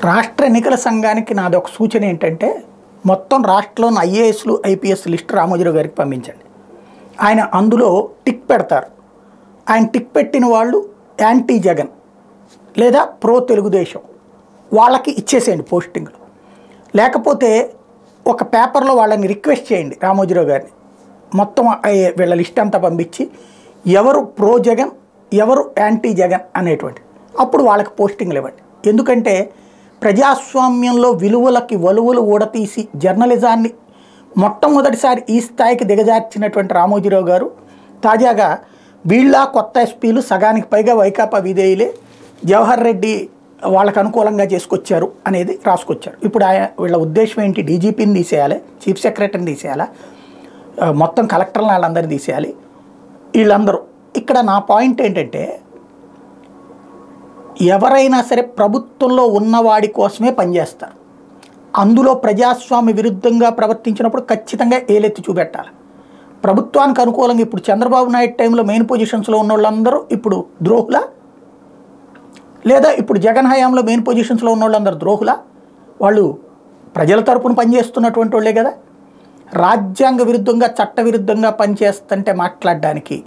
రాష్ట్ర ఎన్నికల సంఘానికి నాది ఒక సూచన ఏంటంటే మొత్తం రాష్ట్రంలోని ఐఏఎస్లు ఐపీఎస్ లిస్ట్ రామోజీరావు గారికి పంపించండి. ఆయన అందులో టిక్ పెడతారు. ఆయన టిక్ పెట్టిన వాళ్ళు యాంటీ జగన్ లేదా ప్రో తెలుగుదేశం వాళ్ళకి ఇచ్చేసేయండి పోస్టింగ్లు. లేకపోతే ఒక పేపర్లో వాళ్ళని రిక్వెస్ట్ చేయండి రామోజీరావు గారిని, మొత్తం వీళ్ళ లిస్ట్ అంతా పంపించి ఎవరు ప్రో జగన్ ఎవరు యాంటీ జగన్ అనేటువంటి అప్పుడు వాళ్ళకి పోస్టింగ్లు ఇవ్వండి. ఎందుకంటే ప్రజాస్వామ్యంలో విలువలకి వలువలు ఊడతీసి జర్నలిజాన్ని మొట్టమొదటిసారి ఈ స్థాయికి దిగజార్చినటువంటి రామోజీరావు గారు తాజాగా వీళ్ళ కొత్త ఎస్పీలు సగానికి పైగా వైకాపా విధేయులే జవహర్ రెడ్డి వాళ్ళకు అనుకూలంగా చేసుకొచ్చారు అనేది రాసుకొచ్చారు. ఇప్పుడు వీళ్ళ ఉద్దేశం ఏంటి? డీజీపీని తీసేయాలి, చీఫ్ సెక్రటరీని తీసేయాలి, మొత్తం కలెక్టర్లను వాళ్ళందరినీ తీసేయాలి వీళ్ళందరూ. ఇక్కడ నా పాయింట్ ఏంటంటే ఎవరైనా సరే ప్రభుత్వంలో ఉన్నవాడి కోసమే పనిచేస్తారు. అందులో ప్రజాస్వామ్య విరుద్ధంగా ప్రవర్తించినప్పుడు ఖచ్చితంగా ఏలెత్తి చూపెట్టాలి. ప్రభుత్వానికి అనుకూలంగా ఇప్పుడు చంద్రబాబు నాయుడు టైంలో మెయిన్ పొజిషన్స్లో ఉన్న వాళ్ళందరూ ఇప్పుడు ద్రోహులా, లేదా ఇప్పుడు జగన్ హయాంలో మెయిన్ పొజిషన్స్లో ఉన్న వాళ్ళందరూ ద్రోహులా? వాళ్ళు ప్రజల తరపున పనిచేస్తున్నటువంటి వాళ్ళే కదా. రాజ్యాంగ విరుద్ధంగా చట్ట విరుద్ధంగా పనిచేస్తుంటే మాట్లాడడానికి,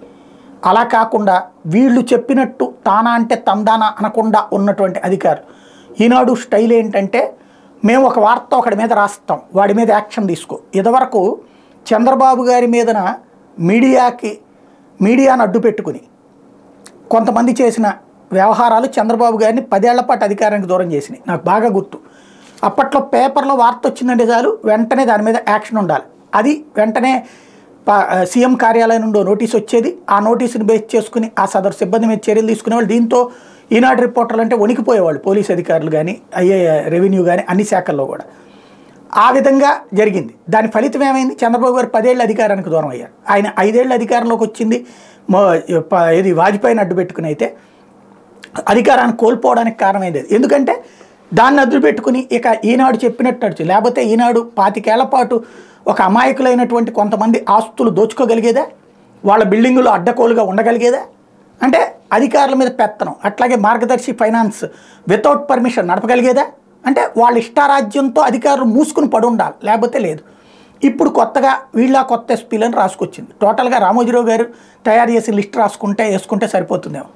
అలా కాకుండా వీళ్ళు చెప్పినట్టు తానా అంటే తందానా అనకుండా ఉన్నటువంటి అధికారులు. ఈనాడు స్టైల్ ఏంటంటే మేము ఒక వార్త ఒకడి మీద రాస్తాం, వాడి మీద యాక్షన్ తీసుకో. ఇదివరకు చంద్రబాబు గారి మీదన మీడియాను అడ్డు పెట్టుకుని కొంతమంది చేసిన వ్యవహారాలు చంద్రబాబు గారిని 10 ఏళ్ల పాటు అధికారానికి దూరం చేసినాయి. నాకు బాగా గుర్తు. అప్పట్లో పేపర్లో వార్త వచ్చిందంటే చాలు వెంటనే దాని మీద యాక్షన్ ఉండాలి. అది వెంటనే సీఎం కార్యాలయం నుండి నోటీస్ వచ్చేది. ఆ నోటీసుని బేస్ చేసుకుని ఆ సదరు సిబ్బంది మీద చర్యలు తీసుకునేవాళ్ళు. దీంతో ఈనాడు రిపోర్టర్లు అంటే వణికిపోయేవాళ్ళు, పోలీసు అధికారులు కానీ రెవెన్యూ కానీ అన్ని శాఖల్లో కూడా. ఆ విధంగా జరిగింది. దాని ఫలితం ఏమైంది? చంద్రబాబు గారు 10 ఏళ్ళ అధికారానికి దూరం అయ్యారు. ఆయన 5 ఏళ్ళ అధికారంలోకి వచ్చింది ఇది వాజ్పేయిని అడ్డు పెట్టుకుని. అయితే అధికారాన్ని కోల్పోవడానికి కారణమైంది. ఎందుకంటే దాన్ని అడ్డు పెట్టుకుని ఇక ఈనాడు చెప్పినట్టు నడిచి, లేకపోతే ఈనాడు 25 ఏళ్ల పాటు ఒక అమాయకులైనటువంటి కొంతమంది ఆస్తులు దోచుకోగలిగేదా? వాళ్ళ బిల్డింగులు అడ్డకోలుగా ఉండగలిగేదా? అంటే అధికారుల మీద పెత్తనం. అట్లాగే మార్గదర్శి ఫైనాన్స్ వితౌట్ పర్మిషన్ నడపగలిగేదా? అంటే వాళ్ళ ఇష్టారాజ్యంతో అధికారులు మూసుకుని పడి ఉండాలి, లేకపోతే లేదు. ఇప్పుడు కొత్తగా వీళ్ళ కొత్త ఎస్పీలను రాసుకొచ్చింది. టోటల్గా రామోజీరావు గారు తయారు చేసిన లిస్ట్ వేసుకుంటే సరిపోతుందేమో.